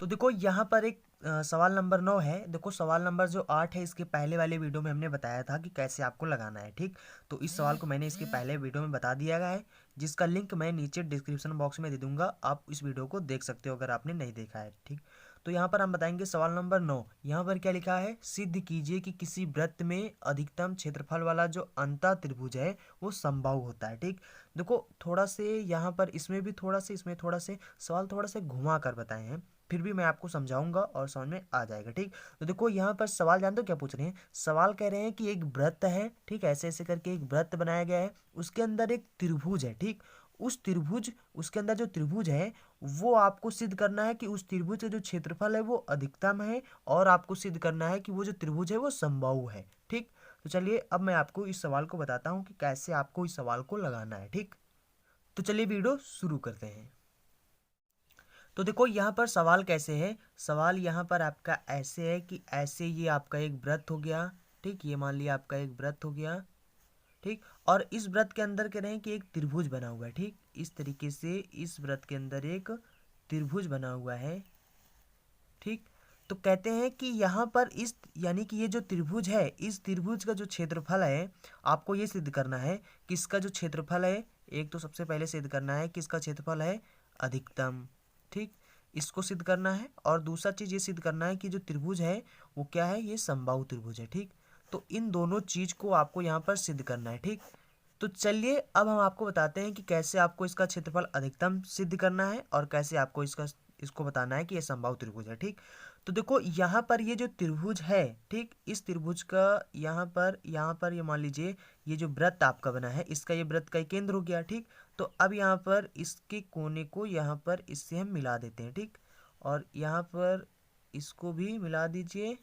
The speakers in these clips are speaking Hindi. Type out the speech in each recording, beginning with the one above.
तो देखो यहाँ पर एक सवाल नंबर 9 है। देखो सवाल नंबर जो 8 है इसके पहले वाले वीडियो में हमने बताया था कि कैसे आपको लगाना है, ठीक। तो इस सवाल को मैंने इसके पहले वीडियो में बता दिया गया है, जिसका लिंक मैं नीचे डिस्क्रिप्शन बॉक्स में दे दूंगा। आप इस वीडियो को देख सकते हो अगर आपने नहीं देखा है, ठीक। तो यहाँ पर हम बताएंगे सवाल नंबर 9। यहाँ पर क्या लिखा है, सिद्ध कीजिए कि किसी वृत्त में अधिकतम क्षेत्रफल वाला जो अंतः त्रिभुज है वो समबाहु होता है, ठीक। देखो थोड़ा से यहाँ पर इसमें भी थोड़ा से, इसमें थोड़ा से सवाल थोड़ा से घुमा कर बताए हैं, फिर भी मैं आपको समझाऊंगा और समझ में आ जाएगा, ठीक। तो देखो यहाँ पर सवाल जानते हो क्या पूछ रहे हैं। सवाल कह रहे हैं कि एक वृत्त है, ठीक, ऐसे ऐसे करके एक वृत्त बनाया गया है, उसके अंदर एक त्रिभुज है, ठीक। उस त्रिभुज, उसके अंदर जो त्रिभुज है वो आपको सिद्ध करना है कि उस त्रिभुज का जो क्षेत्रफल है वो अधिकतम है, और आपको सिद्ध करना है कि वो जो त्रिभुज है वो समबाहु है, ठीक। तो चलिए अब मैं आपको इस सवाल को बताता हूँ कि कैसे आपको इस सवाल को लगाना है, ठीक। तो चलिए वीडियो शुरू करते हैं। तो देखो यहाँ पर सवाल कैसे है। सवाल यहाँ पर आपका ऐसे है कि ऐसे ये आपका एक वृत्त हो गया, ठीक। ये मान लिया आपका एक वृत्त हो गया, ठीक। और इस वृत्त के अंदर कह रहे हैं कि एक त्रिभुज बना हुआ है, ठीक। इस तरीके से इस वृत्त के अंदर एक त्रिभुज बना हुआ है, ठीक। तो कहते हैं कि यहाँ पर इस, यानी कि ये जो त्रिभुज है, इस त्रिभुज का जो क्षेत्रफल है आपको ये सिद्ध करना है कि इसका जो क्षेत्रफल है, एक तो सबसे पहले सिद्ध करना है कि इसका क्षेत्रफल है अधिकतम, ठीक। इसको सिद्ध करना है, और दूसरा चीज ये सिद्ध करना है कि जो त्रिभुज है वो क्या है, ये समबाहु त्रिभुज है, ठीक। तो इन दोनों चीज को आपको यहाँ पर सिद्ध करना है, ठीक। तो चलिए अब हम आपको बताते हैं कि कैसे आपको इसका क्षेत्रफल अधिकतम सिद्ध करना है और कैसे आपको इसको बताना है कि ये समबाहु त्रिभुज है, ठीक। तो देखो यहाँ पर ये जो त्रिभुज है, ठीक, इस त्रिभुज का यहाँ पर ये मान लीजिए ये जो वृत्त आपका बना है, इसका ये वृत्त का ही केंद्र हो गया, ठीक। तो अब यहाँ पर इसके कोने को यहाँ पर इससे हम मिला देते हैं, ठीक। और यहाँ पर इसको भी मिला दीजिए,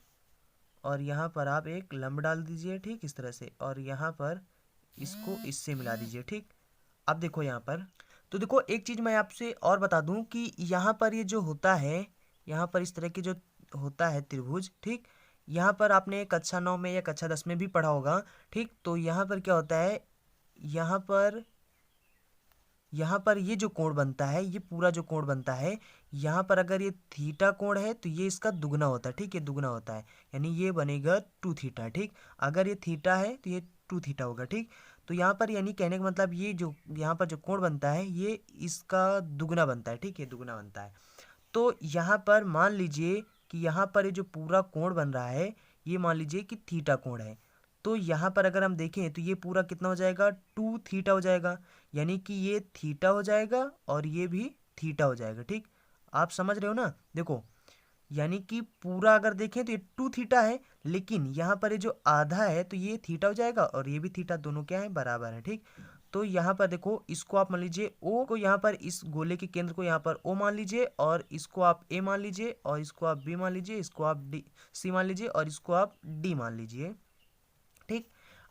और यहाँ पर आप एक लंब डाल दीजिए, ठीक, इस तरह से, और यहाँ पर इसको इससे मिला दीजिए, ठीक। अब देखो यहाँ पर, तो देखो एक चीज मैं आपसे और बता दूं कि यहाँ पर ये जो होता है, यहाँ पर इस तरह की जो होता है त्रिभुज, ठीक। यहाँ पर आपने कक्षा 9 में या कक्षा 10 में भी पढ़ा होगा, ठीक। तो यहाँ पर क्या होता है, यहाँ पर ये जो कोण बनता है, ये पूरा जो कोण बनता है, यहाँ पर अगर ये थीटा कोण है तो ये इसका दुगना होता है, ठीक। ये दुगना होता है, यानी ये बनेगा 2 थीटा, ठीक। अगर ये थीटा है तो ये 2 थीटा होगा, ठीक। तो यहाँ पर यानी कहने का मतलब ये जो यहाँ पर जो कोण बनता है ये इसका दुगना बनता है, ठीक। ये दुगना बनता है। तो यहाँ पर मान लीजिए कि यहाँ पर ये जो पूरा कोण बन रहा है ये मान लीजिए कि थीटा कोण है। तो यहाँ पर अगर हम देखें तो ये पूरा कितना हो जाएगा, 2 थीटा हो जाएगा, यानी कि ये थीटा हो जाएगा और ये भी थीटा हो जाएगा, ठीक। आप समझ रहे हो ना। देखो यानी कि पूरा अगर देखें तो ये 2 थीटा है, लेकिन यहाँ पर ये जो आधा है तो ये थीटा हो जाएगा और ये भी थीटा, दोनों क्या है, बराबर है, ठीक। तो यहाँ पर देखो इसको आप मान लीजिए ओ को, यहाँ पर इस गोले के केंद्र को यहाँ पर ओ मान लीजिए, और इसको आप ए मान लीजिए, और इसको आप बी मान लीजिए, इसको आप डी सी मान लीजिए, और इसको आप डी मान लीजिए, ठीक।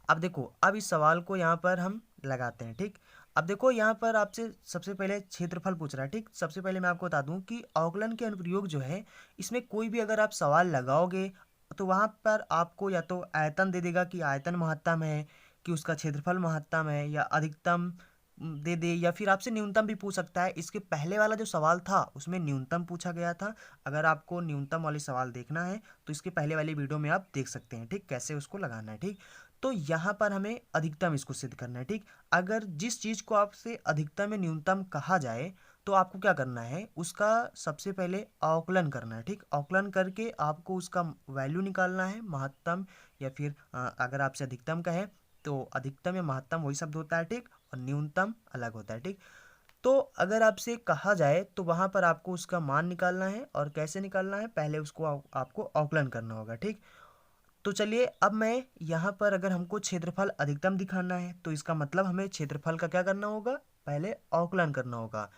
अब देखो अब इस सवाल को यहाँ पर हम लगाते हैं, ठीक। अब देखो यहाँ पर आपसे सबसे पहले क्षेत्रफल पूछ रहा है, ठीक। सबसे पहले मैं आपको बता दूं कि अवकलन के अनुप्रयोग जो है, इसमें कोई भी अगर आप सवाल लगाओगे तो वहाँ पर आपको या तो आयतन दे देगा कि आयतन महत्तम है, कि उसका क्षेत्रफल महत्तम है, या अधिकतम दे दे, या फिर आपसे न्यूनतम भी पूछ सकता है। इसके पहले वाला जो सवाल था उसमें न्यूनतम पूछा गया था। अगर आपको न्यूनतम वाले सवाल देखना है तो इसके पहले वाली वीडियो में आप देख सकते हैं, ठीक, कैसे उसको लगाना है, ठीक। तो यहाँ पर हमें अधिकतम इसको सिद्ध करना है, ठीक। अगर जिस चीज को आपसे अधिकतम या न्यूनतम कहा जाए तो आपको क्या करना है, उसका सबसे पहले अवकलन करना है, ठीक। अवकलन करके आपको उसका वैल्यू निकालना है, महत्तम या फिर अगर आपसे अधिकतम का है तो अधिकतम या महत्तम वही शब्द होता है, ठीक, और न्यूनतम अलग होता है, ठीक। तो अगर आपसे कहा जाए तो वहां पर आपको उसका मान निकालना है, और कैसे निकालना है, पहले उसको आपको अवकलन करना होगा, ठीक। तो चलिए अब मैं यहाँ पर, अगर हमको क्षेत्रफल अधिकतम दिखाना है तो इसका मतलब हमें क्षेत्रफल का क्या करना होगा, पहले अवकलन करना होगा।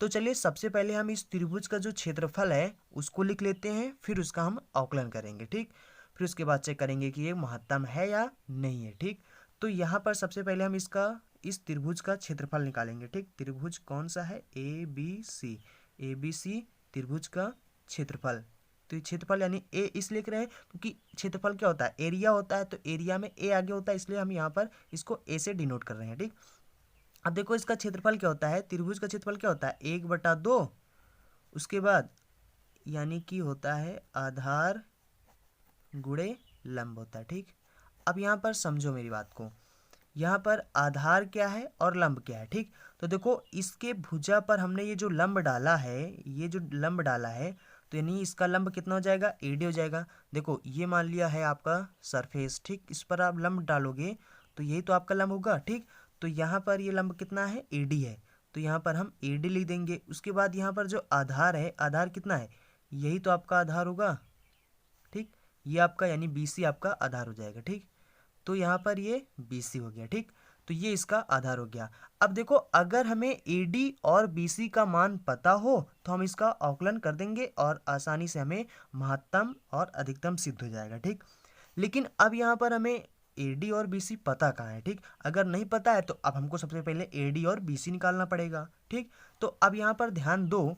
तो चलिए सबसे पहले हम इस त्रिभुज का जो क्षेत्रफल है उसको लिख लेते हैं, फिर उसका हम अवकलन करेंगे, ठीक। फिर उसके बाद चेक करेंगे कि ये महत्तम है या नहीं है, ठीक। तो यहाँ पर सबसे पहले हम इस त्रिभुज का क्षेत्रफल निकालेंगे, ठीक। त्रिभुज कौन सा है, ए बी सी त्रिभुज का क्षेत्रफल। तो ये क्षेत्रफल यानी ए इस लिख रहे हैं क्योंकि क्षेत्रफल क्या होता है, एरिया होता है, तो एरिया में ए आगे होता है, इसलिए हम यहाँ पर इसको ए से डिनोट कर रहे हैं, ठीक। अब देखो इसका क्षेत्रफल क्या होता है, त्रिभुज का क्षेत्रफल क्या होता है, 1/2, उसके बाद यानी कि होता है आधार गुणे लंब होता है। ठीक, अब यहाँ पर समझो मेरी बात को, यहाँ पर आधार क्या है और लंब क्या है। ठीक, तो देखो इसके भुजा पर हमने ये जो लंब डाला है, ये जो लंब डाला है, तो यानी इसका लंब कितना हो जाएगा, एडी हो जाएगा। देखो ये मान लिया है आपका सरफेस, ठीक, इस पर आप लंब डालोगे तो यही तो आपका लंब होगा। ठीक, तो यहाँ पर ये लंब कितना है, एडी है, तो यहाँ पर हम एडी लिख देंगे। उसके बाद यहाँ पर जो आधार है, आधार कितना है, यही तो आपका आधार होगा। ठीक, ये आपका यानी बीसी आपका आधार हो जाएगा। ठीक, तो यहाँ पर ये बीसी हो गया। ठीक, तो ये इसका आधार हो गया। अब देखो अगर हमें एडी और बीसी का मान पता हो तो हम इसका अवकलन कर देंगे और आसानी से हमें महत्तम और अधिकतम सिद्ध हो जाएगा। ठीक, लेकिन अब यहाँ पर हमें एडी और बीसी पता कहाँ है। ठीक, अगर नहीं पता है तो अब हमको सबसे पहले एडी और बीसी निकालना पड़ेगा। ठीक, तो अब यहाँ पर ध्यान दो,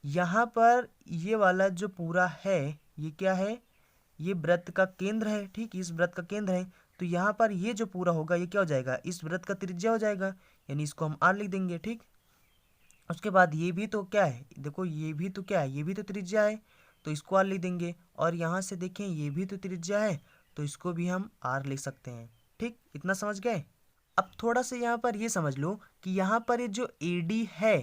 यहाँ पर ये वाला जो पूरा है ये क्या है, ये वृत्त का केंद्र है। ठीक, इस वृत्त का केंद्र है, तो यहाँ पर ये जो पूरा होगा ये क्या हो जाएगा, इस वृत्त का त्रिज्या हो जाएगा, यानी इसको हम आर लिख देंगे। ठीक, उसके बाद ये भी तो क्या है, देखो ये भी तो क्या है, ये भी तो त्रिज्या है, तो इसको आर लिख देंगे। और यहाँ से देखें ये भी तो त्रिज्या है, तो इसको भी हम आर लिख सकते हैं। ठीक, इतना समझ गए। अब थोड़ा सा यहाँ पर ये समझ लो कि यहाँ पर ये जो एडी है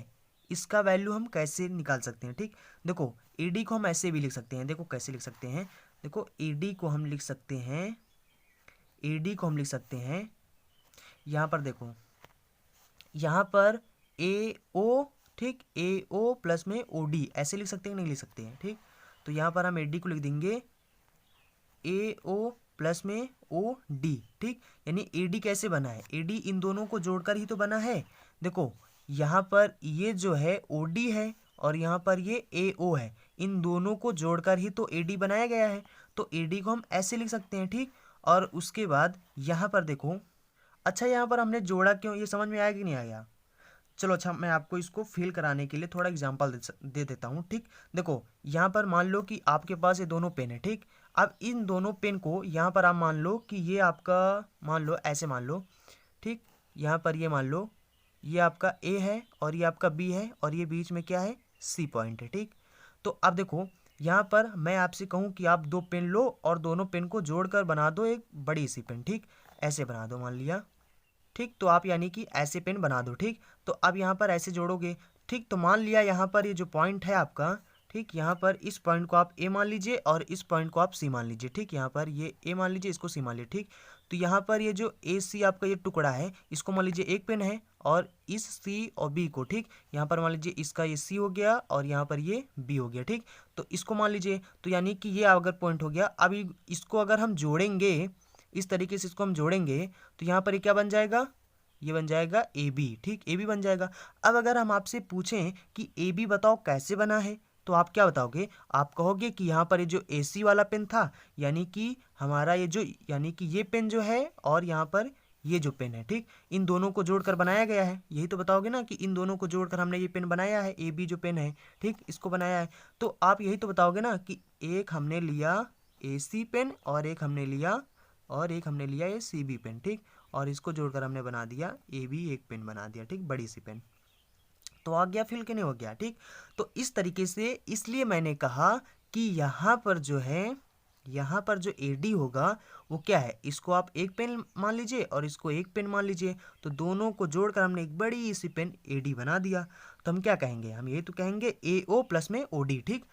इसका वैल्यू हम कैसे निकाल सकते हैं। ठीक, देखो एडी को हम ऐसे भी लिख सकते हैं, देखो कैसे लिख सकते हैं, देखो एडी को हम लिख सकते हैं, एडी को हम लिख सकते हैं, यहाँ पर देखो, यहाँ पर ए ओ, ठीक, ए ओ प्लस में ओ डी ऐसे लिख सकते हैं, नहीं लिख सकते हैं। ठीक, तो यहाँ पर हम एडी को लिख देंगे ए ओ प्लस में ओ डी। ठीक, यानी एडी कैसे बना है, एडी इन दोनों को जोड़कर ही तो बना है। देखो यहाँ पर ये जो है ओ डी है और यहाँ पर ये ए ओ है, इन दोनों को जोड़कर ही तो एडी बनाया गया है, तो एडी को हम ऐसे लिख सकते हैं। ठीक, और उसके बाद यहाँ पर देखो, अच्छा यहाँ पर हमने जोड़ा क्यों, ये समझ में आया कि नहीं आया। चलो अच्छा, मैं आपको इसको फील कराने के लिए थोड़ा एग्जांपल दे देता हूँ। ठीक, देखो यहाँ पर मान लो कि आपके पास ये दोनों पेन है। ठीक, अब इन दोनों पेन को यहाँ पर आप मान लो कि ये आपका, मान लो ऐसे मान लो। ठीक, यहाँ पर ये मान लो ये आपका ए है और ये आपका बी है और ये बीच में क्या है, सी पॉइंट है। ठीक, तो अब देखो यहाँ पर मैं आपसे कहूँ कि आप दो पेन लो और दोनों पेन को जोड़कर बना दो एक बड़ी सी पेन। ठीक, ऐसे बना दो मान लिया। ठीक, तो आप यानी कि ऐसे पेन बना दो। ठीक, तो अब यहाँ पर ऐसे जोड़ोगे। ठीक, तो मान लिया यहाँ पर ये जो पॉइंट है आपका, ठीक, यहाँ पर इस पॉइंट को आप ए मान लीजिए और इस पॉइंट को आप सी मान लीजिए। ठीक, यहाँ पर ये ए मान लीजिए, इसको सी मान लीजिए। ठीक, तो यहाँ पर ये जो ए सी आपका ये टुकड़ा है इसको मान लीजिए एक पेन है और इस सी और बी को, ठीक, यहाँ पर मान लीजिए इसका ये सी हो गया और यहाँ पर ये बी हो गया। ठीक, तो इसको मान लीजिए, तो यानी कि ये अगर पॉइंट हो गया, अब इसको अगर हम जोड़ेंगे इस तरीके से, इसको हम जोड़ेंगे तो यहाँ पर ये क्या बन जाएगा, ये बन जाएगा ए बी। ठीक, ए बी बन जाएगा। अब अगर हम आपसे पूछें कि ए बी बताओ कैसे बना है, तो आप क्या बताओगे, आप कहोगे कि यहाँ पर ये जो ए सी वाला पेन था, यानी कि हमारा ये जो, यानी कि ये पेन जो है और यहाँ पर ये जो पेन है, ठीक, इन दोनों को जोड़कर बनाया गया है, यही तो बताओगे ना कि इन दोनों को जोड़कर हमने ये पेन बनाया है, ए बी जो पेन है, ठीक, इसको बनाया है। तो आप यही तो बताओगे ना कि एक हमने लिया ए सी पेन और एक हमने लिया ये सी बी पेन। ठीक, और इसको जोड़कर हमने बना दिया ए बी एक पेन बना दिया। ठीक, बड़ी सी पेन। तो आ गया फिल के नहीं हो गया। ठीक, तो इस तरीके से, इसलिए मैंने कहा कि यहाँ पर जो है, यहाँ पर जो एडी होगा वो क्या है, इसको आप एक पेन मान लीजिए और इसको एक पेन मान लीजिए, तो दोनों को जोड़कर हमने एक बड़ी सी पेन एडी बना दिया। तो हम क्या कहेंगे, हम यही तो कहेंगे ए ओ प्लस में ओ डी। ठीक,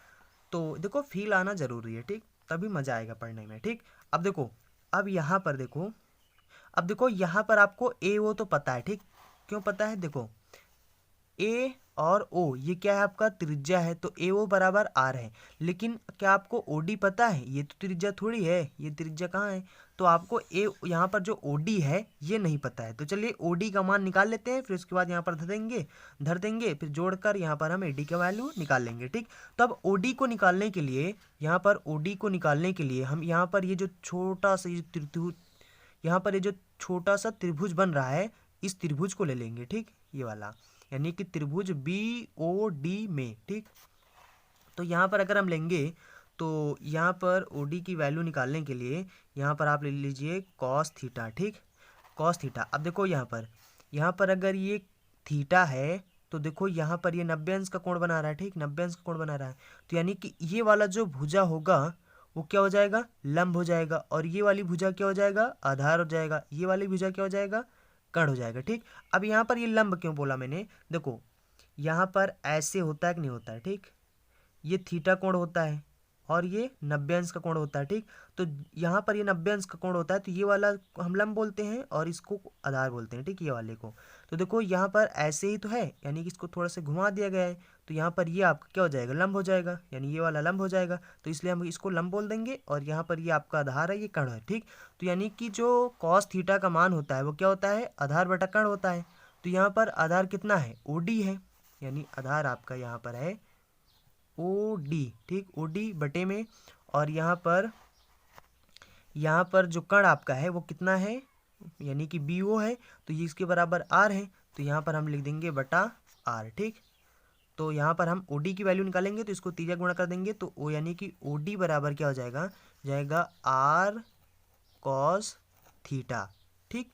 तो देखो फील आना जरूरी है। ठीक, तभी मजा आएगा पढ़ने में। ठीक, अब देखो, अब यहाँ पर देखो, अब देखो यहाँ पर आपको ए ओ तो पता है। ठीक, क्यों पता है, देखो ए और ओ ये क्या है, आपका त्रिज्या है, तो ए ओ बराबर आर है। लेकिन क्या आपको ओ डी पता है, ये तो त्रिज्या थोड़ी है, ये त्रिज्या कहाँ है, तो आपको ए यहाँ पर जो ओ डी है ये नहीं पता है। तो चलिए ओ डी का मान निकाल लेते हैं, फिर उसके बाद यहाँ पर धर देंगे, फिर जोड़कर यहाँ पर हम ए डी का वैल्यू निकाल लेंगे। ठीक, तो अब ओ डी को निकालने के लिए, यहाँ पर ओ डी को निकालने के लिए हम यहाँ पर ये जो छोटा सा यहाँ पर ये जो छोटा सा त्रिभुज बन रहा है, इस त्रिभुज को ले लेंगे। ठीक, ये वाला, यानी कि त्रिभुज बी ओ डी में। ठीक, तो यहाँ पर अगर हम लेंगे तो यहाँ पर ओ डी की वैल्यू निकालने के लिए यहाँ पर आप ले लीजिए कॉस थीटा। ठीक, कॉस थीटा। अब देखो यहाँ पर अगर ये थीटा है तो देखो यहाँ पर ये 90 अंश का कोण बना रहा है, ठीक, 90 अंश का कोण बना रहा है। तो यानी कि ये वाला जो भुजा होगा वो क्या हो जाएगा, लंब हो जाएगा, और ये वाली भुजा क्या हो जाएगा, आधार हो जाएगा, ये वाली भुजा क्या हो जाएगा, कर्ण हो जाएगा, ठीक। अब यहाँ पर ये लंब क्यों बोला मैंने, देखो यहाँ पर ऐसे होता है कि नहीं होता है, ठीक, ये थीटा कोण होता है और ये 90 अंश का कोण होता है, ठीक। तो यहाँ पर ये 90 अंश का कोण होता है, तो ये वाला हम लंब बोलते हैं और इसको आधार बोलते हैं, ठीक, ये वाले को। तो देखो यहाँ पर ऐसे ही तो है, यानी कि इसको थोड़ा सा घुमा दिया गया है, तो यहाँ पर ये आपका क्या हो जाएगा, लंब हो जाएगा, यानी ये वाला लंब हो जाएगा, तो इसलिए हम इसको लंब बोल देंगे, और यहाँ पर ये आपका आधार है, ये कर्ण है, ठीक। तो यानी कि जो कॉस थीटा का मान होता है वो क्या होता है, आधार बटा कर्ण होता है। तो यहाँ पर आधार कितना है, OD है, यानी आधार आपका यहाँ पर है OD, ठीक, OD बटे में, और यहाँ पर जो कर्ण आपका है वो कितना है, यानी कि BO है, तो ये इसके बराबर R है, तो यहाँ पर हम लिख देंगे बटा R, ठीक। तो यहाँ पर हम OD की वैल्यू निकालेंगे, तो इसको तीजा गुणा कर देंगे, तो O यानी कि OD बराबर क्या हो जाएगा, R cos थीटा, ठीक।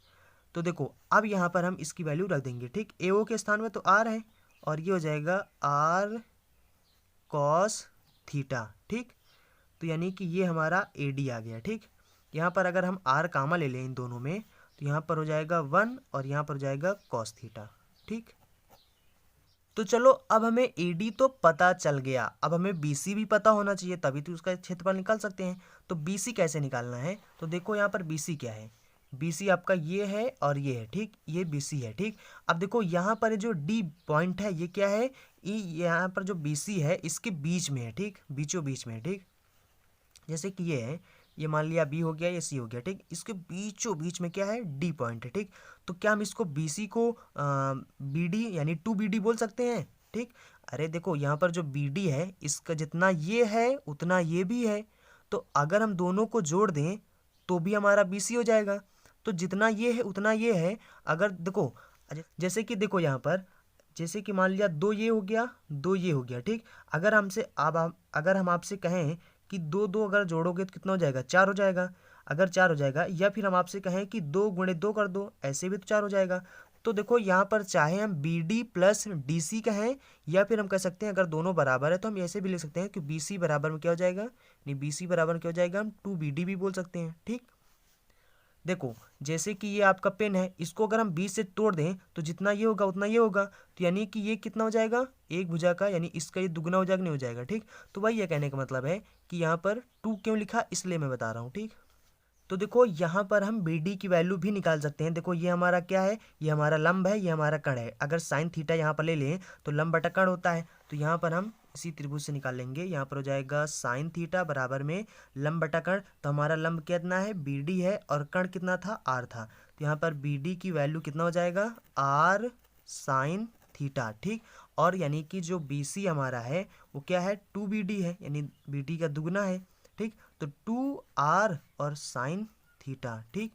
तो देखो अब यहाँ पर हम इसकी वैल्यू रख देंगे, ठीक, AO के स्थान में तो R है, और ये हो जाएगा R cos थीटा, ठीक। तो यानी कि ये हमारा AD आ गया, ठीक। यहाँ पर अगर हम R कामा ले लें इन दोनों में, तो यहाँ पर हो जाएगा 1 और यहाँ पर हो जाएगा cos थीटा, ठीक। तो चलो अब हमें AD तो पता चल गया, अब हमें BC भी पता होना चाहिए, तभी तो उसका क्षेत्रफल निकाल सकते हैं। तो BC कैसे निकालना है, तो देखो यहाँ पर BC क्या है, BC आपका ये है और ये है, ठीक, ये BC है, ठीक। अब देखो यहाँ पर जो D पॉइंट है ये क्या है, यहाँ पर जो BC है इसके बीच में है, ठीक, बीचों बीच में है, ठीक। जैसे कि ये है, ये मान लिया B हो गया, ये C हो गया, ठीक, इसके बीचों बीच में क्या है, D पॉइंट है, ठीक। तो क्या हम इसको BC को BD यानी 2BD बोल सकते हैं, ठीक। अरे देखो यहाँ पर जो BD है इसका जितना ये है उतना ये भी है, तो अगर हम दोनों को जोड़ दें तो भी हमारा BC हो जाएगा। तो जितना ये है उतना ये है, अगर देखो जैसे कि देखो यहाँ पर, जैसे कि मान लिया 2 ये हो गया, 2 ये हो गया, ठीक। अगर हमसे अब अगर हम आपसे कहें कि 2 अगर जोड़ोगे तो कितना हो जाएगा, 4 हो जाएगा, अगर 4 हो जाएगा, या फिर हम आपसे कहें कि 2 गुणे 2 कर दो, ऐसे भी तो 4 हो जाएगा। तो देखो यहाँ पर चाहे हम BD प्लस DC कहें, या फिर हम कह सकते हैं अगर दोनों बराबर है तो हम ऐसे भी लिख सकते हैं कि BC बराबर में क्या हो जाएगा, नहीं BC बराबर में क्या हो जाएगा, हम 2BD भी बोल सकते हैं, ठीक। देखो जैसे कि ये आपका पेन है, इसको अगर हम 20 से तोड़ दें तो जितना ये होगा उतना ये होगा, तो यानी कि ये कितना हो जाएगा, एक भुजा का, यानी इसका ये दुगना हो जाएगा, नहीं हो जाएगा, ठीक। तो वही ये कहने का मतलब है कि यहाँ पर 2 क्यों लिखा, इसलिए मैं बता रहा हूँ, ठीक। तो देखो यहाँ पर हम BD की वैल्यू भी निकाल सकते हैं। देखो ये हमारा क्या है, ये हमारा लंब है, ये हमारा कर्ण है। अगर साइन थीटा यहाँ पर ले लें तो लंब बटा कर्ण होता है, तो यहाँ पर हम इसी त्रिभुज से निकाल लेंगे। यहाँ पर हो जाएगा साइन थीटा बराबर में लंब बटा कर्ण। तो हमारा लंब कितना है, BD है, और कर्ण कितना था, R था। तो यहाँ पर BD की वैल्यू कितना हो जाएगा, R साइन थीटा, ठीक। और यानी कि जो BC हमारा है वो क्या है, 2BD है, यानी BD का दुगना है, ठीक। तो 2R और साइन थीटा, ठीक।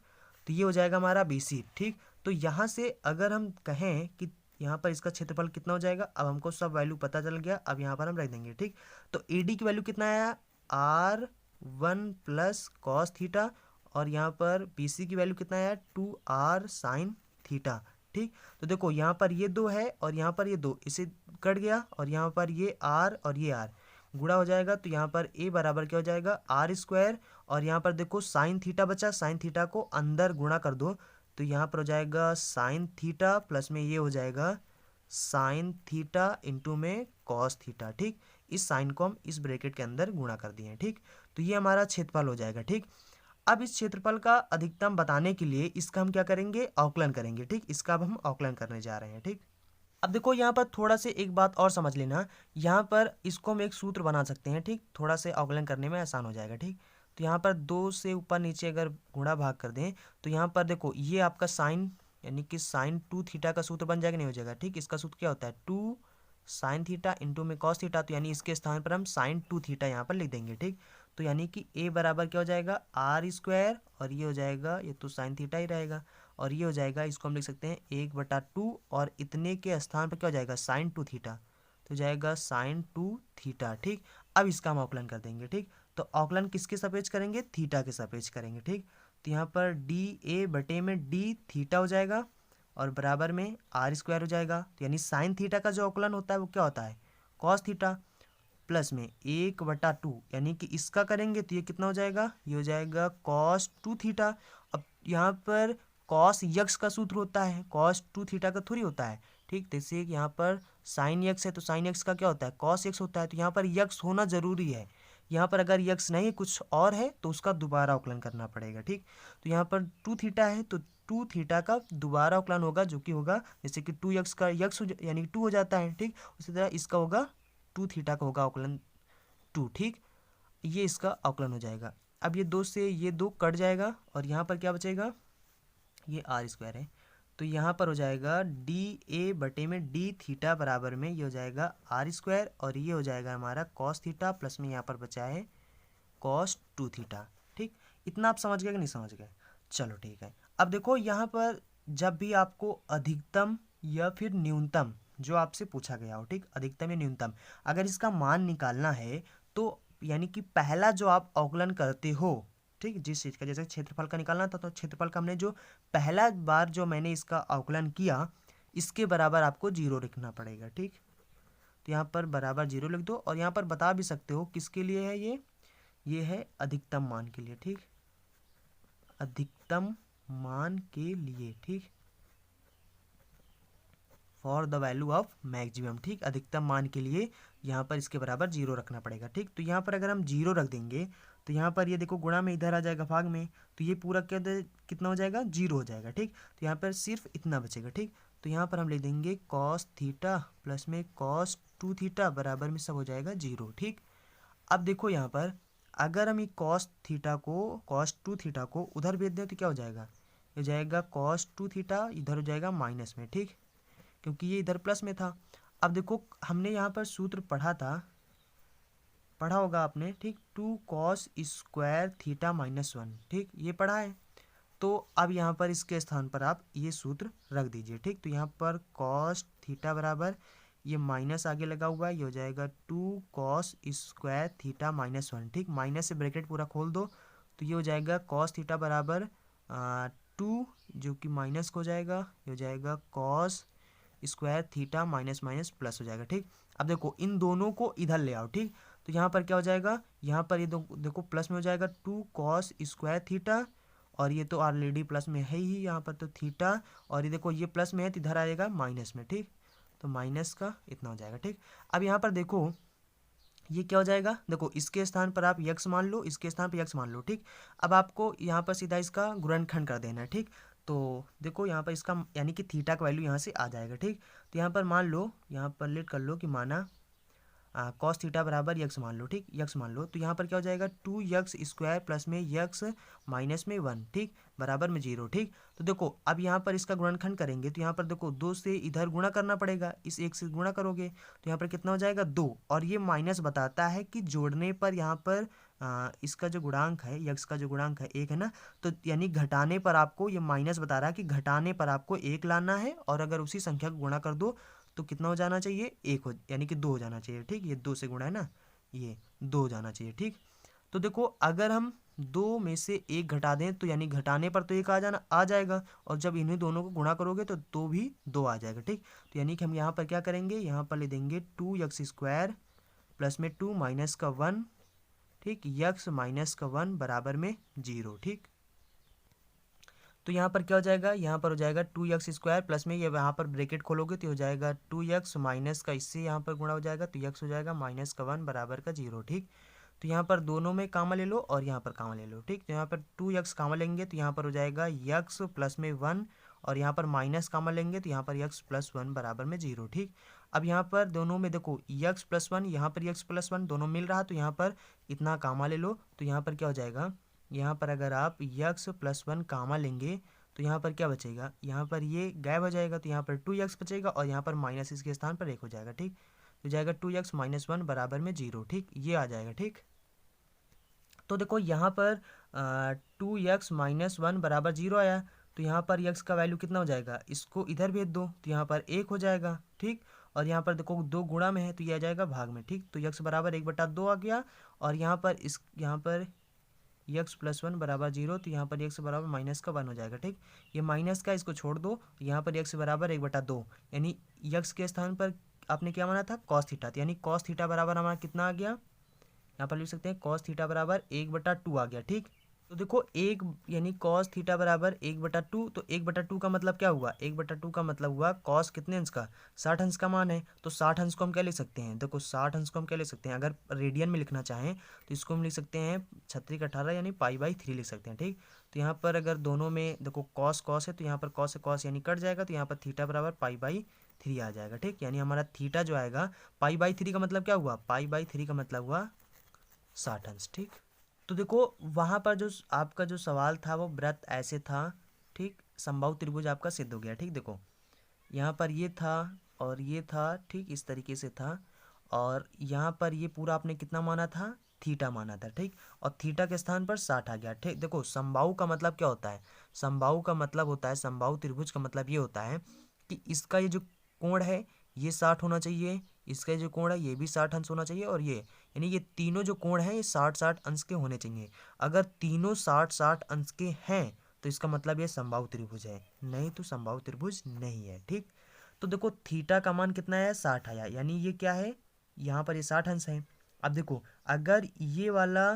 तो ये हो जाएगा हमारा BC, ठीक। तो यहाँ से अगर हम कहें कि यहाँ पर इसका क्षेत्रफल कितना हो जाएगा, अब हमको सब वैल्यू पता चल गया, अब यहाँ पर हम रख देंगे, ठीक। तो AD की वैल्यू कितना आया, R1 प्लस कॉस थीटा, और यहाँ पर BC की वैल्यू कितना आया, 2R साइन थीटा, ठीक। तो देखो यहाँ पर ये 2 है और यहाँ पर ये 2, इसे कट गया, और यहाँ पर ये R और ये R गुणा हो जाएगा, तो यहाँ पर A बराबर क्या हो जाएगा, R², और यहाँ पर देखो साइन थीटा बचा, साइन थीटा को अंदर गुणा कर दो, तो यहाँ पर हो जाएगा साइन थीटा प्लस में ये हो जाएगा साइन थीटा इंटू में कॉस थीटा, ठीक। इस साइन को हम इस ब्रैकेट के अंदर गुणा कर दिए, ठीक। तो ये हमारा क्षेत्रफल हो जाएगा, ठीक। अब इस क्षेत्रफल का अधिकतम बताने के लिए इसका हम क्या करेंगे, अवकलन करेंगे, ठीक। इसका अब हम अवकलन करने जा रहे हैं, ठीक। अब देखो यहाँ पर थोड़ा से एक बात और समझ लेना, यहाँ पर इसको हम एक सूत्र बना सकते हैं, ठीक। थोड़ा से अवकलन करने में आसान हो जाएगा, ठीक। तो यहाँ पर 2 से ऊपर नीचे अगर गुणा भाग कर दें तो यहाँ पर देखो ये आपका साइन यानी कि साइन 2 थीटा का सूत्र बन जाएगा, नहीं हो जाएगा, ठीक। इसका सूत्र क्या होता है, 2 साइन थीटा इंटू में कॉस थीटा, तो यानी इसके स्थान पर हम साइन 2 थीटा यहाँ पर लिख देंगे, ठीक। तो यानी कि A बराबर क्या हो जाएगा, R², और ये हो जाएगा, ये तो साइन थीटा ही रहेगा, और ये हो जाएगा, इसको हम लिख सकते हैं 1/2, और इतने के स्थान पर क्या हो जाएगा, साइन 2 थीटा, तो जाएगा साइन 2 थीटा, ठीक। अब इसका हम अवकलन कर देंगे, ठीक। तो अवकलन किसके सापेक्ष करेंगे, थीटा के सापेक्ष करेंगे, ठीक। तो यहाँ पर DA बटे में D थीटा हो जाएगा, और बराबर में आर स्क्वायर हो जाएगा। तो यानी साइन थीटा का जो अवकलन होता है वो क्या होता है, कॉस थीटा, प्लस में 1/2, यानी कि इसका करेंगे तो ये कितना हो जाएगा, ये हो जाएगा कॉस 2 थीटा। अब यहाँ पर कॉस यक्स का सूत्र होता है, कॉस 2 थीटा का थोड़ी होता है, ठीक। जैसे यहाँ पर साइन यक्स है तो साइन यक्स का क्या होता है, कॉस यक्स होता है। तो यहाँ पर यक्स होना जरूरी है, यहाँ पर अगर यक्स नहीं कुछ और है तो उसका दोबारा अवकलन करना पड़ेगा, ठीक। तो यहाँ पर 2 थीटा है तो 2 थीटा का दोबारा अवकलन होगा, जो कि होगा जैसे कि 2 यक्स का यक्स यानी 2 हो जाता है, ठीक। उसी तरह इसका होगा 2 थीटा का होगा अवकलन 2, ठीक। ये इसका अवकलन हो जाएगा। अब ये 2 से ये 2 कट जाएगा और यहाँ पर क्या बचेगा, ये आर स्क्वायर है। तो यहाँ पर हो जाएगा डी ए बटे में डी थीटा बराबर में ये हो जाएगा आर स्क्वायर, और ये हो जाएगा हमारा कॉस थीटा, प्लस में यहाँ पर बचा है कॉस 2 थीटा, ठीक। इतना आप समझ गए कि नहीं समझ गए, चलो ठीक है। अब देखो यहाँ पर जब भी आपको अधिकतम या फिर न्यूनतम जो आपसे पूछा गया हो, ठीक, अधिकतम या न्यूनतम, अगर इसका मान निकालना है तो यानी कि पहला जो आप अवकलन करते हो, ठीक, जिस चीज़ का जैसे क्षेत्रफल का निकालना था तो क्षेत्रफल का हमने जो पहला बार जो मैंने इसका अवकलन किया इसके बराबर आपको 0 लिखना पड़ेगा, ठीक। तो यहाँ पर बराबर 0 लिख दो, और यहाँ पर बता भी सकते हो किसके लिए है ये है अधिकतम मान के लिए, ठीक, अधिकतम मान के लिए, ठीक, for the value of maximum, ठीक, अधिकतम मान के लिए यहाँ पर इसके बराबर 0 रखना पड़ेगा, ठीक। तो यहाँ पर अगर हम 0 रख देंगे तो यहाँ पर ये देखो गुणा में इधर आ जाएगा भाग में, तो ये पूरा कितना हो जाएगा, 0 हो जाएगा, ठीक। तो यहाँ पर सिर्फ इतना बचेगा, ठीक। तो यहाँ पर हम ले देंगे कॉस थीटा प्लस में कॉस 2 थीटा बराबर में सब हो जाएगा 0, ठीक। अब देखो यहाँ पर अगर हम ये कॉस 2 थीटा को उधर भेज दें तो क्या हो जाएगा, हो जाएगा कॉस 2 थीटा इधर हो जाएगा माइनस में, ठीक, क्योंकि ये इधर प्लस में था। अब देखो हमने यहाँ पर सूत्र पढ़ा होगा आपने, ठीक, 2 कॉस स्क्वायर थीटा माइनस 1, ठीक, ये पढ़ा है। तो अब यहाँ पर इसके स्थान पर आप ये सूत्र रख दीजिए, ठीक। तो यहाँ पर कॉस थीटा बराबर ये माइनस आगे लगा हुआ है, ये हो जाएगा 2 कॉस स्क्वायर थीटा माइनस 1, ठीक, माइनस से ब्रैकेट पूरा खोल दो तो ये हो जाएगा कॉस थीटा बराबर 2 जो कि माइनस को हो जाएगा, ये हो जाएगा cos square theta minus minus plus हो जाएगा, ठीक। अब देखो इन दोनों को इधर ले आओ, ठीक। तो यहाँ पर क्या हो जाएगा, यहाँ पर ये देखो प्लस में हो जाएगा 2 कॉस स्क्वायर थीटा, और ये तो ऑलरेडी प्लस में है ही यहाँ पर तो थीटा, और ये देखो ये प्लस में है तो इधर आएगा माइनस में, ठीक। तो माइनस का इतना हो जाएगा, ठीक। अब यहाँ पर देखो ये क्या हो जाएगा, देखो इसके स्थान पर आप यक्स मान लो, इसके स्थान पर यक्स मान लो, ठीक। अब आपको यहाँ पर सीधा इसका गुणनखंड कर देना है, ठीक। तो देखो यहाँ पर इसका यानी कि थीटा का वैल्यू यहाँ से आ जाएगा, ठीक। तो यहाँ पर मान लो, यहाँ पर लेट कर लो कि माना कॉस थीटा बराबर यक्स मान लो, ठीक, यक्स मान लो। तो यहाँ पर क्या हो जाएगा 2 यक्स स्क्वायर प्लस में यक्स माइनस में 1, ठीक, बराबर में 0, ठीक। तो देखो अब यहाँ पर इसका गुणनखंड करेंगे तो यहाँ पर देखो 2 से इधर गुणा करना पड़ेगा, इस 1 से गुणा करोगे तो यहाँ पर कितना हो जाएगा 2, और ये माइनस बताता है कि जोड़ने पर यहाँ पर इसका जो गुणांक है, यक्स का जो गुणांक है 1 है ना, तो यानी घटाने पर आपको ये माइनस बता रहा है कि घटाने पर आपको 1 लाना है, और अगर उसी संख्या को गुणा कर दो तो कितना हो जाना चाहिए, 1 हो यानी कि 2 हो जाना चाहिए, ठीक। ये 2 से गुणा है ना, ये 2 हो जाना चाहिए, ठीक। तो देखो अगर हम 2 में से 1 घटा दें तो यानी घटाने पर तो 1 आ जाएगा, और जब इन्हीं दोनों को गुणा करोगे तो भी 2 आ जाएगा, ठीक। तो यानी कि हम यहाँ पर क्या करेंगे, यहाँ पर ले देंगे 2 यक्स स्क्वायर प्लस में 2 माइनस का 1, ठीक, यक्स माइनस का 1 बराबर में 0, ठीक। तो यहाँ पर क्या हो जाएगा, यहाँ पर हो जाएगा 2 यक्स स्क्वायर प्लस में ये यहाँ पर ब्रैकेट खोलोगे तो हो जाएगा 2 यक्स माइनस का इससे यहाँ पर गुणा हो जाएगा तो यक्स हो जाएगा माइनस का 1 बराबर का 0, ठीक। तो यहाँ पर दोनों में कामा ले लो और यहाँ पर कामा ले लो, ठीक। तो यहाँ पर 2 यक्स कामा लेंगे तो यहाँ पर हो जाएगा यक्स प्लस में 1, और यहाँ पर माइनस कामा लेंगे तो यहाँ पर यक्स प्लस 1 बराबर में 0, ठीक। अब यहाँ पर दोनों में देखो यक्स प्लस 1 यहाँ पर यक्स प्लस 1 दोनों मिल रहा तो यहाँ पर इतना कामा ले लो, तो यहाँ पर क्या हो जाएगा, यहाँ पर अगर आप यक्स प्लस 1 कामा लेंगे तो यहाँ पर क्या बचेगा, यहाँ पर ये गायब हो जाएगा तो यहाँ पर 2 यक्स बचेगा, और यहाँ पर माइनस इसके स्थान पर 1 हो जाएगा, ठीक। हो जाएगा 2 यक्स माइनस 1 बराबर में 0, ठीक, ये आ जाएगा, ठीक। तो देखो यहाँ पर 2 यक्स माइनस 1 बराबर 0 आया, तो यहाँ पर यक्स का वैल्यू कितना हो जाएगा, इसको इधर भेज दो तो यहाँ पर 1 हो जाएगा, ठीक। और यहाँ पर देखो 2 गुणा में है तो ये आ जाएगा भाग में, ठीक। तो यक्स बराबर 1/2 आ गया, और यहाँ पर यक्स प्लस वन बराबर 0, तो यहाँ पर यक्स बराबर माइनस का 1 हो जाएगा। ठीक, ये माइनस का इसको छोड़ दो, यहाँ पर यक्स बराबर 1/2, यानी यक्स के स्थान पर आपने क्या माना था कॉस थीटा, यानी कॉस थीटा बराबर हमारा कितना आ गया, यहाँ पर लिख सकते हैं कॉस थीटा बराबर 1/2 आ गया। ठीक, तो देखो एक यानी कॉस थीटा बराबर 1/2, तो 1/2 का मतलब क्या हुआ, 1/2 का मतलब हुआ कॉस कितने अंश का, 60 अंश का मान है, तो 60 अंश को हम क्या लिख सकते हैं, देखो 60 अंश को हम क्या लिख सकते हैं, अगर रेडियन में लिखना चाहें तो इसको हम लिख सकते हैं 36/18 यानी π/3 लिख सकते हैं। ठीक, तो यहाँ पर अगर दोनों में देखो कॉस कॉस है तो यहाँ पर कॉस से कॉस यानी कट जाएगा, तो यहाँ पर थीटा बराबर π/3 आ जाएगा। ठीक, यानी हमारा थीटा जो आएगा π/3 का मतलब क्या हुआ, π/3 का मतलब हुआ 60 अंश। ठीक, तो देखो वहाँ पर जो आपका जो सवाल था वो व्रत ऐसे था। ठीक, समबाहु त्रिभुज आपका सिद्ध हो गया। ठीक, देखो यहाँ पर ये था और ये था, ठीक इस तरीके से था, और यहाँ पर ये पूरा आपने कितना माना था, थीटा माना था। ठीक, और थीटा के स्थान पर 60 आ गया। ठीक, देखो समबाहु का मतलब क्या होता है, समबाहु का मतलब होता है, समबाहु त्रिभुज का मतलब ये होता है कि इसका ये जो कोण है ये 60 होना चाहिए, इसका जो कोण है ये भी 60 अंश होना चाहिए, और ये यानी ये तीनों जो कोण हैं ये 60-60 अंश के होने चाहिए। अगर तीनों 60-60 अंश के हैं तो इसका मतलब ये समबाहु त्रिभुज है, नहीं तो समबाहु त्रिभुज नहीं है। ठीक, तो देखो थीटा का मान कितना है, 60 आया, यानी ये क्या है, यहाँ पर ये 60 अंश है। अब देखो अगर ये वाला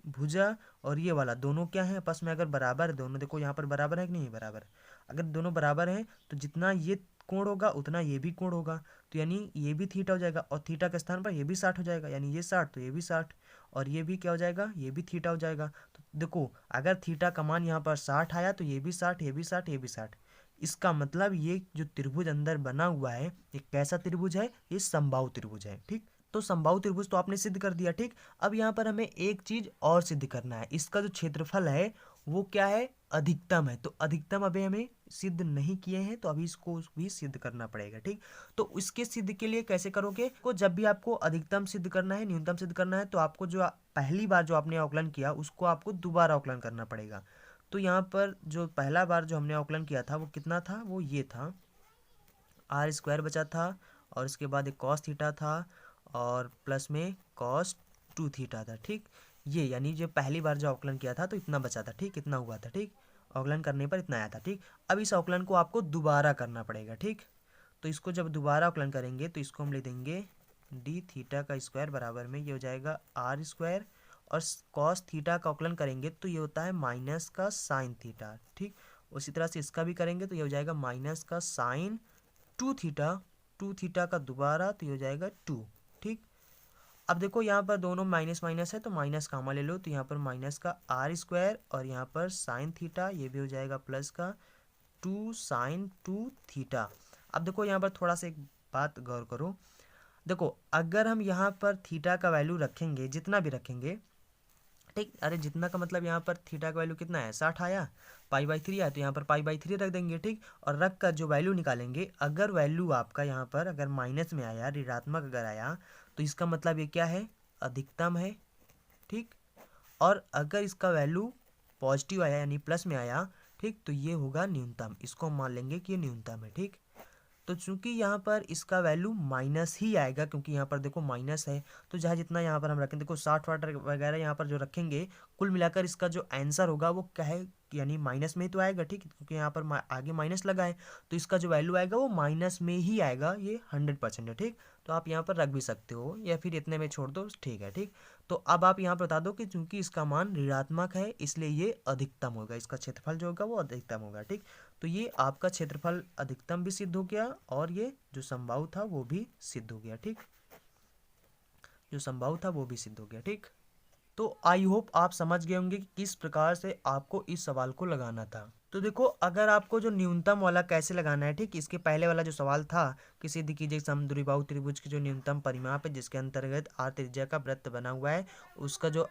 भुजा और ये वाला दोनों क्या है आपस में अगर बराबर है, दोनों देखो यहाँ पर बराबर है कि नहीं बराबर, अगर दोनों बराबर हैं तो जितना ये कोण होगा उतना ये भी कोण होगा, तो यानी ये भी थीटा हो जाएगा, और थीटा के स्थान पर ये भी 60 हो जाएगा, यानी ये 60 तो ये भी 60, और ये भी क्या हो जाएगा, ये भी थीटा हो जाएगा। तो देखो अगर थीटा का मान यहाँ पर 60 आया तो ये भी 60, ये भी 60, ये भी 60, इसका मतलब ये जो त्रिभुज अंदर बना हुआ है ये कैसा त्रिभुज है, ये समबाहु त्रिभुज है। ठीक, तो समबाहु त्रिभुज तो आपने सिद्ध कर दिया। ठीक, अब यहाँ पर हमें एक चीज और सिद्ध करना है, इसका जो क्षेत्रफल है वो क्या है, अधिकतम है, तो अधिकतम अभी हमें सिद्ध नहीं किए हैं तो अभी इसको भी सिद्ध करना पड़ेगा। ठीक, तो इसके सिद्ध के लिए कैसे करोगे, को जब भी आपको अधिकतम सिद्ध करना है, न्यूनतम सिद्ध करना है, तो आपको जो पहली बार जो आपने अवकलन किया उसको आपको दोबारा अवकलन करना पड़ेगा। तो यहाँ पर जो पहला बार जो हमने अवकलन किया था वो कितना था, वो ये था r² बचा था, और इसके बाद एक कॉस थीटा था, और प्लस में cos 2 थीटा था। ठीक, ये यानी जो पहली बार जो अवकलन किया था तो इतना बचा था। ठीक, इतना हुआ था। ठीक, अवकलन करने पर इतना आया था। ठीक, अब इस अवकलन को आपको दोबारा करना पड़ेगा। ठीक, तो इसको जब दोबारा अवकलन करेंगे तो इसको हम ले देंगे d थीटा का स्क्वायर बराबर में ये हो जाएगा r², और cos थीटा का अवकलन करेंगे तो ये होता है माइनस का साइन थीटा। ठीक, उसी तरह से इसका भी करेंगे तो ये हो जाएगा माइनस का साइन 2 थीटा, 2 थीटा का दोबारा तो ये हो जाएगा 2। ठीक, अब देखो यहाँ पर दोनों माइनस माइनस है तो माइनस कॉमन ले लो, तो यहाँ पर माइनस का r² और यहाँ पर साइन थीटा, ये भी हो जाएगा प्लस का 2 साइन 2 थीटा। अब देखो यहाँ पर थोड़ा सा एक बात गौर करो, देखो अगर हम यहाँ पर थीटा का वैल्यू रखेंगे जितना भी रखेंगे, ठीक, अरे जितना का मतलब यहाँ पर थीटा का वैल्यू कितना है, 60 आया, π/3 आया, तो यहाँ पर π/3 रख देंगे। ठीक, और रख कर जो वैल्यू निकालेंगे, अगर वैल्यू आपका यहाँ पर अगर माइनस में आया, ऋणात्मक अगर आया, तो इसका मतलब ये क्या है, अधिकतम है। ठीक, और अगर इसका वैल्यू पॉजिटिव आया यानी प्लस में आया, ठीक, तो ये होगा न्यूनतम, इसको हम मान लेंगे कि ये न्यूनतम है। ठीक, तो चूंकि यहाँ पर इसका वैल्यू माइनस ही आएगा, क्योंकि यहाँ पर देखो माइनस है, तो जहाँ जितना यहाँ पर हम रखें, देखो 60 वगैरह यहाँ पर जो रखेंगे, कुल मिलाकर इसका जो आंसर होगा वो क्या है, यानी माइनस में ही तो आएगा। ठीक, क्योंकि यहाँ पर आगे माइनस लगा है तो इसका जो वैल्यू आएगा वो माइनस में ही आएगा, ये 100% है। ठीक, तो आप यहाँ पर रख भी सकते हो या फिर इतने में छोड़ दो, ठीक है। ठीक, तो अब आप यहाँ पर बता दो कि चूंकि इसका मान ऋणात्मक है इसलिए ये अधिकतम होगा, इसका क्षेत्रफल जो होगा वो अधिकतम होगा। ठीक, तो ये आपका क्षेत्रफल अधिकतम भी सिद्ध हो गया और ये जो समबाहु था वो भी सिद्ध हो गया। ठीक, जो समबाहु था वो भी सिद्ध हो गया। ठीक, तो आई होप आप समझ गए होंगे कि किस प्रकार से आपको इस सवाल को लगाना था। तो देखो अगर आपको जो न्यूनतम वाला कैसे लगाना है, ठीक, इसके पहले वाला जो सवाल था कि सिद्ध कीजिए समद्विबाहु त्रिभुज की जो न्यूनतम परिमाप है जिसके अंतर्गत r त्रिज्या का वृत्त बना हुआ है, उसका जो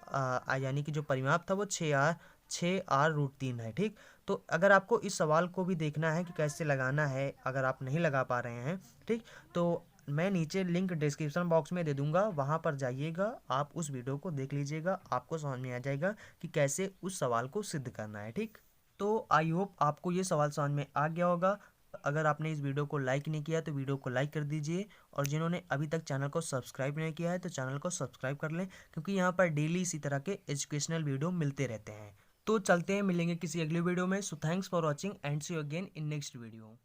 यानी कि जो परिमाप था वो 6r√3 है। ठीक, तो अगर आपको इस सवाल को भी देखना है कि कैसे लगाना है, अगर आप नहीं लगा पा रहे हैं, ठीक, तो मैं नीचे लिंक डिस्क्रिप्शन बॉक्स में दे दूंगा, वहां पर जाइएगा, आप उस वीडियो को देख लीजिएगा, आपको समझ में आ जाएगा कि कैसे उस सवाल को सिद्ध करना है। ठीक, तो आई होप आपको ये सवाल समझ में आ गया होगा। अगर आपने इस वीडियो को लाइक नहीं किया तो वीडियो को लाइक कर दीजिए, और जिन्होंने अभी तक चैनल को सब्सक्राइब नहीं किया है तो चैनल को सब्सक्राइब कर लें, क्योंकि यहाँ पर डेली इसी तरह के एजुकेशनल वीडियो मिलते रहते हैं। तो चलते हैं, मिलेंगे किसी अगले वीडियो में। So thanks for watching and see you again in next video.